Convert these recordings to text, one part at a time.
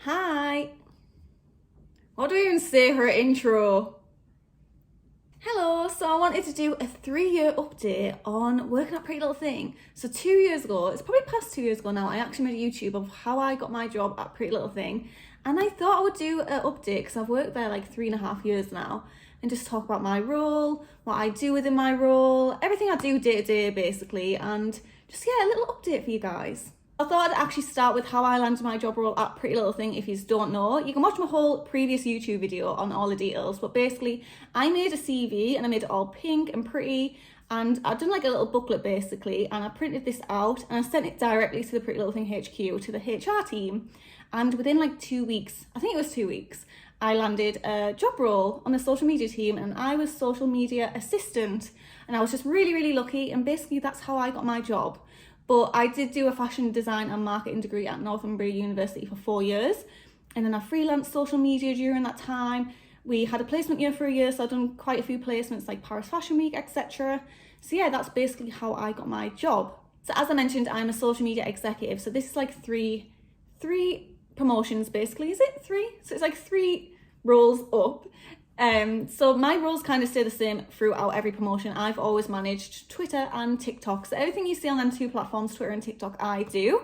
Hi. What do we even say for an intro? Hello, so I wanted to do a 3-year update on working at Pretty Little Thing. So 2 years ago, it's probably past 2 years ago now, I actually made a YouTube of how I got my job at Pretty Little Thing. And I thought I would do an update because I've worked there like 3.5 years now and just talk about my role, what I do within my role, everything I do day to day basically, and just a little update for you guys. I thought I'd actually start with how I landed my job role at Pretty Little Thing. If you don't know, you can watch my whole previous YouTube video on all the details, but basically I made a CV and I made it all pink and pretty, and I've done like a little booklet basically, and I printed this out and I sent it directly to the Pretty Little Thing HQ, to the HR team, and within like 2 weeks, I think it was 2 weeks, I landed a job role on the social media team, and I was social media assistant, and I was just really lucky, and basically that's how I got my job. But I did do a fashion design and marketing degree at Northumbria University for 4 years. And then I freelanced social media during that time. We had a placement year for a year, so I've done quite a few placements like Paris Fashion Week, etc. So yeah, that's basically how I got my job. So as I mentioned, I'm a social media executive. So this is like three promotions basically. Is it 3? So it's like 3 roles up. So my roles kind of stay the same throughout every promotion. I've always managed Twitter and TikTok. So everything you see on them 2 platforms, Twitter and TikTok, I do.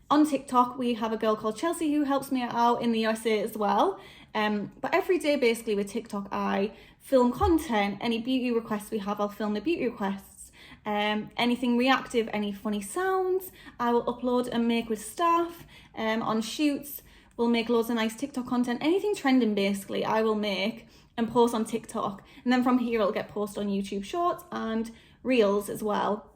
On TikTok, we have a girl called Chelsea who helps me out in the USA as well. But every day basically with TikTok, I film content. Any beauty requests we have, I'll film the beauty requests. Anything reactive, any funny sounds, I will upload and make with staff. On shoots, we'll make loads of nice TikTok content. Anything trending basically, I will make and post on TikTok, and then from here it'll get posted on YouTube Shorts and Reels as well.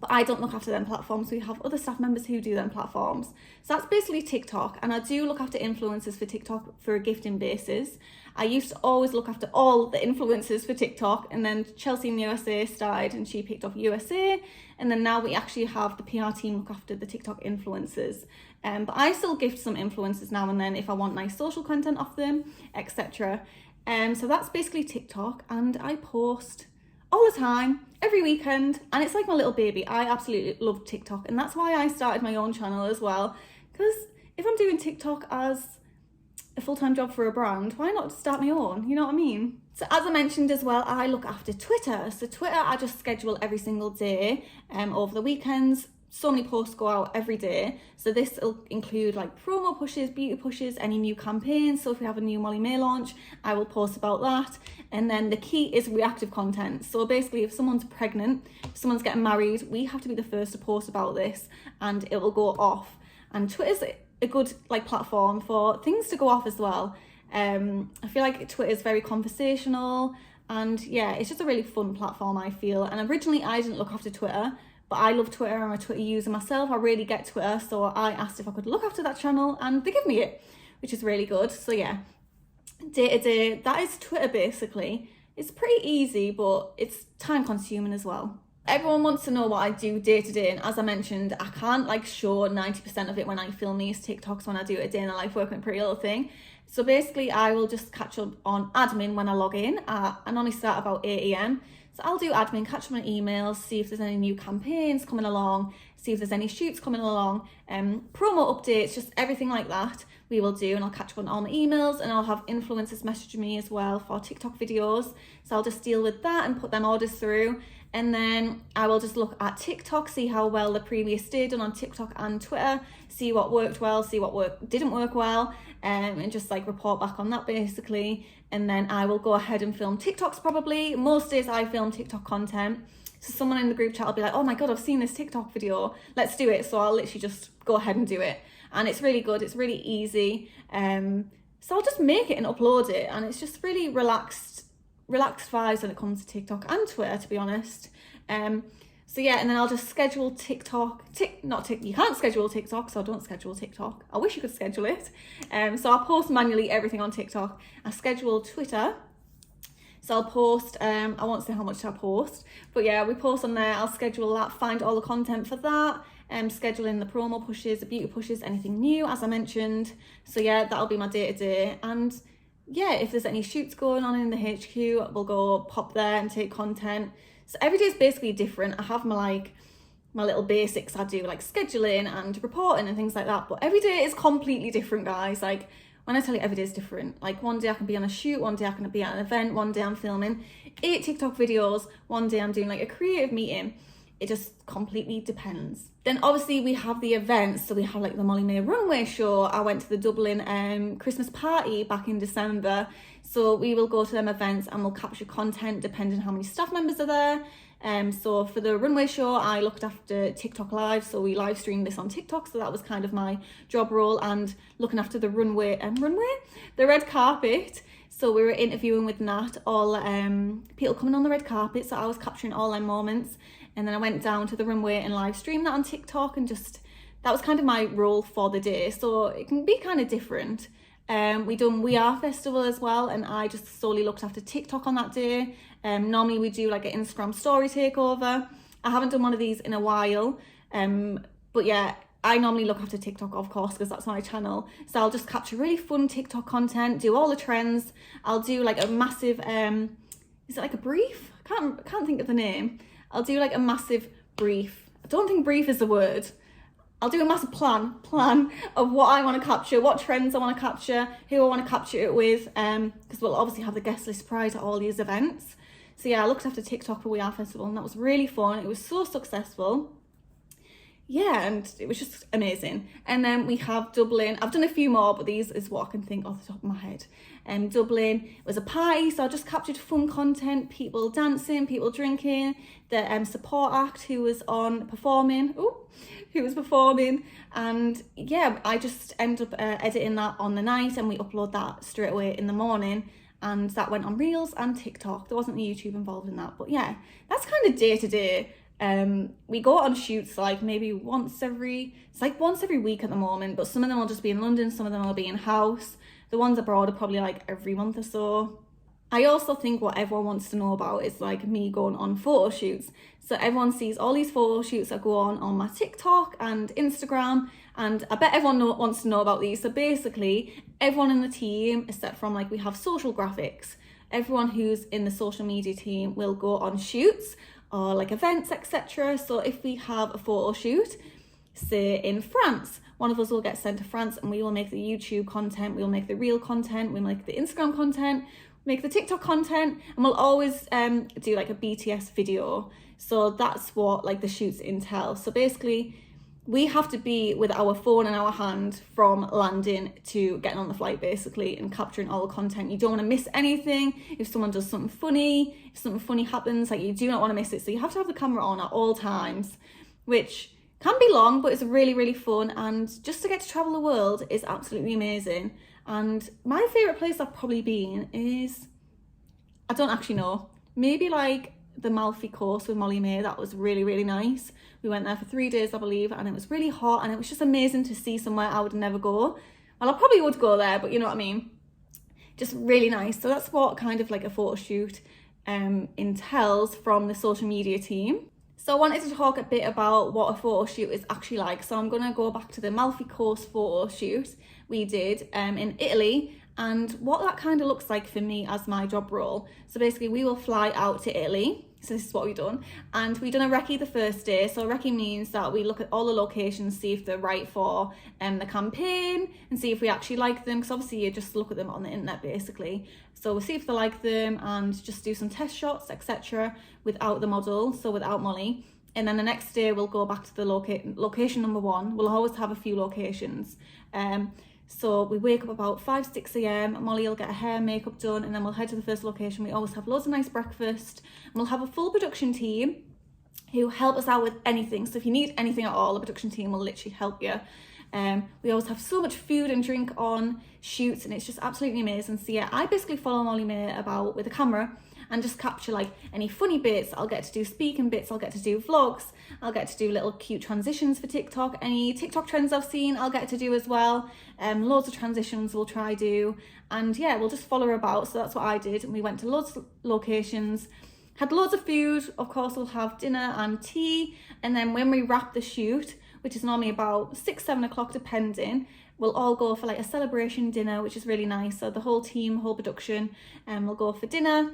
But I don't look after them platforms. We have other staff members who do them platforms. So that's basically TikTok, and I do look after influencers for TikTok for a gifting basis. I used to always look after all the influencers for TikTok, and then Chelsea in the USA started and she picked up USA, and then now we actually have the PR team look after the TikTok influencers. But I still gift some influencers now and then if I want nice social content off them, etc. So that's basically TikTok, and I post all the time, every weekend, and it's like my little baby. I absolutely love TikTok, and that's why I started my own channel as well, because if I'm doing TikTok as a full-time job for a brand, why not start my own, you know what I mean? So as I mentioned as well, I look after Twitter. So Twitter, I just schedule every single day over the weekends. So many posts go out every day. So this will include like promo pushes, beauty pushes, any new campaigns. So if we have a new Molly-Mae launch, I will post about that. And then the key is reactive content. So basically if someone's pregnant, if someone's getting married, we have to be the first to post about this, and it will go off. And Twitter's a good like platform for things to go off as well. I feel like Twitter is very conversational, and yeah, it's just a really fun platform, I feel. And originally I didn't look after Twitter, but I love Twitter. I'm a Twitter user myself. I really get Twitter. So I asked if I could look after that channel, and they give me it, which is really good. So yeah, day to day, that is Twitter basically. It's pretty easy, but it's time consuming as well. Everyone wants to know what I do day to day, and as I mentioned, I can't like show 90% of it when I film these TikToks, when I do a day in the life working at Pretty Little Thing. So basically I will just catch up on admin when I log in. I normally start about 8 AM. So I'll do admin, catch up on emails, see if there's any new campaigns coming along, see if there's any shoots coming along, promo updates, just everything like that we will do. And I'll catch up on all my emails, and I'll have influencers message me as well for TikTok videos. So I'll just deal with that and put them orders through. And then I will just look at TikTok, see how well the previous day done on TikTok and Twitter, see what worked well, see what didn't work well, and just like report back on that basically. And then I will go ahead and film TikToks probably. Most days I film TikTok content. So someone in the group chat will be like, oh my God, I've seen this TikTok video, let's do it. So I'll literally just go ahead and do it. And it's really good, it's really easy. So I'll just make it and upload it, and it's just really relaxed vibes when it comes to TikTok and Twitter, to be honest. So yeah, and then I'll just schedule TikTok. You can't schedule TikTok, so I don't schedule TikTok. I wish you could schedule it. So I'll post manually everything on TikTok. I schedule Twitter. So I'll post, I won't say how much I post, but yeah, we post on there. I'll schedule that, find all the content for that, schedule in the promo pushes, the beauty pushes, anything new, as I mentioned. So yeah, that'll be my day to day. And yeah, if there's any shoots going on in the HQ, we'll go pop there and take content. So every day is basically different. I have my my little basics. I do like scheduling and reporting and things like that. But every day is completely different, guys. Like when I tell you every day is different, like one day I can be on a shoot, one day I can be at an event, one day I'm filming 8 TikTok videos, one day I'm doing like a creative meeting. It just completely depends. Then obviously we have the events. So we have like the Molly-Mae runway show. I went to the Dublin Christmas party back in December. So we will go to them events and we'll capture content depending on how many staff members are there. So for the runway show, I looked after TikTok live. So we live streamed this on TikTok. So that was kind of my job role, and looking after the the red carpet. So we were interviewing with Nat, all people coming on the red carpet. So I was capturing all their moments. And then I went down to the runway and live streamed that on TikTok, and just, that was kind of my role for the day. So it can be kind of different. We done We Are Festival as well, and I just solely looked after TikTok on that day. Normally we do like an Instagram story takeover. I haven't done one of these in a while. But yeah, I normally look after TikTok, of course, because that's my channel. So I'll just capture really fun TikTok content, do all the trends. I'll do like a massive, is it like a brief? I can't think of the name. I'll do like a massive brief. I don't think brief is the word. I'll do a massive plan of what I want to capture, what trends I want to capture, who I want to capture it with, because we'll obviously have the guest list prior to all these events. So yeah, I looked after TikTok for We Are Festival, and that was really fun. It was so successful. Yeah, and it was just amazing. And then we have Dublin. I've done a few more, but these is what I can think off the top of my head. Dublin was a party, so I just captured fun content, people dancing, people drinking, the support act who was performing, and yeah, I just ended up editing that on the night, and we upload that straight away in the morning, and that went on Reels and TikTok. There wasn't the YouTube involved in that, but yeah, that's kind of day to day. We go on shoots like maybe once every week at the moment, but some of them will just be in London, some of them will be in house. The ones abroad are probably like every month or so. I also think what everyone wants to know about is like me going on photo shoots. So everyone sees all these photo shoots that go on my TikTok and Instagram, and I bet everyone wants to know about these. So basically everyone in the team, except from like we have social graphics, everyone who's in the social media team will go on shoots or like events, etc. So if we have a photo shoot, say in France, one of us will get sent to France, and we will make the YouTube content, we'll make the reel content, we'll make the Instagram content, make the TikTok content, and we'll always do like a BTS video. So that's what like the shoots entail. So basically we have to be with our phone in our hand from landing to getting on the flight, basically, and capturing all the content. You don't want to miss anything. If someone does something funny, if something funny happens, like you do not want to miss it. So you have to have the camera on at all times, which can be long, but it's really, really fun. And just to get to travel the world is absolutely amazing. And my favourite place I've probably been is, I don't actually know, maybe like the Malfi course with Molly-Mae. That was really, really nice. We went there for 3 days, I believe, and it was really hot, and it was just amazing to see somewhere I would never go. Well, I probably would go there, but you know what I mean? Just really nice. So that's what kind of like a photo shoot entails from the social media team. So I wanted to talk a bit about what a photo shoot is actually like. So I'm going to go back to the Malfi course photo shoot we did in Italy, and what that kind of looks like for me as my job role. So basically we will fly out to Italy. So this is what we've done. And we've done a recce the first day. So a recce means that we look at all the locations, see if they're right for the campaign, and see if we actually like them. Because obviously you just look at them on the internet, basically. So we'll see if they like them and just do some test shots, etc. without the model, so without Molly. And then the next day we'll go back to the location number 1. We'll always have a few locations. So we wake up about 5-6 a.m. Molly will get her hair, makeup done, and then we'll head to the first location. We always have loads of nice breakfast, and we'll have a full production team who help us out with anything. So if you need anything at all, the production team will literally help you. We always have so much food and drink on shoots, and it's just absolutely amazing. So yeah, I basically follow Molly-Mae about with a camera and just capture like any funny bits. I'll get to do speaking bits, I'll get to do vlogs, I'll get to do little cute transitions for TikTok. Any TikTok trends I've seen, I'll get to do as well. Loads of transitions we'll try do. And yeah, we'll just follow her about. So that's what I did. And we went to loads of locations, had loads of food. Of course, we'll have dinner and tea. And then when we wrap the shoot, which is normally about 6-7 o'clock depending, we'll all go for like a celebration dinner, which is really nice. So the whole team, whole production, we'll go for dinner,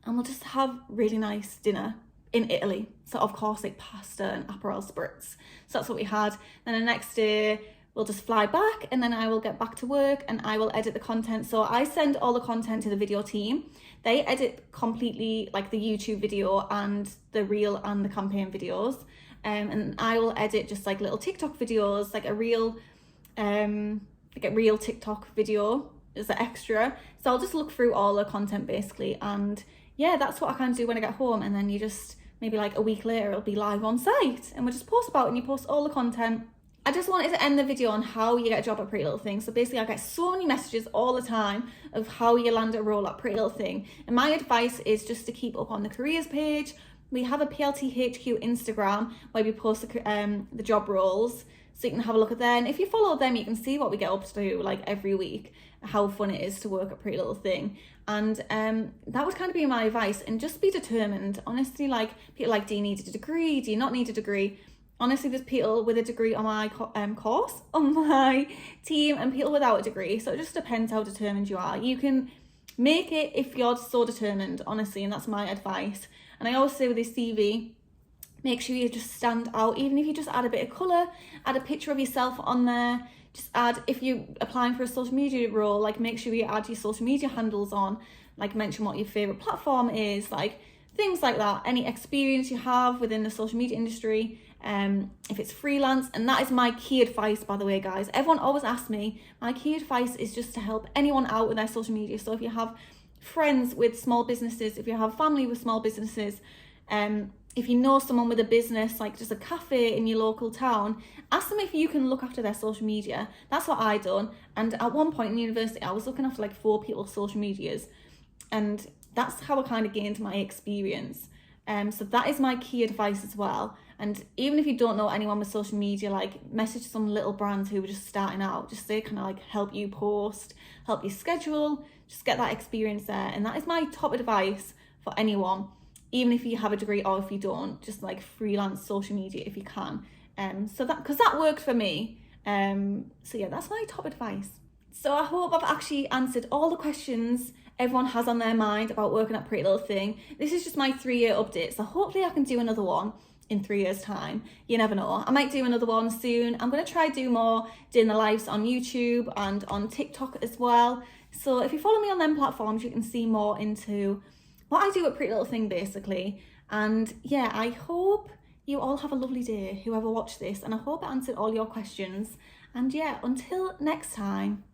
and we'll just have really nice dinner. in Italy. So of course, like pasta and Aperol spritz. So that's what we had. Then the next day, we'll just fly back, and then I will get back to work and I will edit the content. So I send all the content to the video team. They edit completely like the YouTube video and the reel and the campaign videos. And I will edit just like little TikTok videos, like a real TikTok video as an extra. So I'll just look through all the content basically. And yeah, that's what I kind of do when I get home. And then you just, maybe like a week later, it'll be live on site and we'll just post about it, and you post all the content. I just wanted to end the video on how you get a job at PrettyLittleThing. So basically I get so many messages all the time of how you land a role at PrettyLittleThing. And my advice is just to keep up on the careers page. We have a PLTHQ Instagram where we post the job roles, so you can have a look at there. And if you follow them, you can see what we get up to like every week, how fun it is to work at PrettyLittleThing. And that would kind of be my advice. And just be determined. Honestly, like people like, do you need a degree? Do you not need a degree? Honestly, there's people with a degree on my course, on my team, and people without a degree. So it just depends how determined you are. You can make it if you're so determined, honestly, and that's my advice. And I always say with this CV, make sure you just stand out. Even if you just add a bit of colour, add a picture of yourself on there. Just add, if you're applying for a social media role, like make sure you add your social media handles on. Like mention what your favourite platform is, like things like that. Any experience you have within the social media industry. If it's freelance, and that is my key advice, by the way, guys. Everyone always asks me, my key advice is just to help anyone out with their social media. So if you have friends with small businesses, if you have family with small businesses, if you know someone with a business, like just a cafe in your local town, ask them if you can look after their social media. That's what I done. And at one point in university, I was looking after like 4 people's social medias, and that's how I kind of gained my experience. So that is my key advice as well. And even if you don't know anyone with social media, like message some little brands who are just starting out, just say kind of like help you post, help you schedule, just get that experience there. And that is my top advice for anyone, even if you have a degree or if you don't, just like freelance social media if you can. So that, because that worked for me. So yeah, that's my top advice. So I hope I've actually answered all the questions everyone has on their mind about working at PrettyLittleThing. This is just my 3-year update, so hopefully I can do another one in 3 years' time. You never know. I might do another one soon. I'm going to try do more doing the lives on YouTube and on TikTok as well. So if you follow me on them platforms, you can see more into what I do at PrettyLittleThing basically. And yeah, I hope you all have a lovely day, whoever watched this, and I hope I answered all your questions. And yeah, until next time.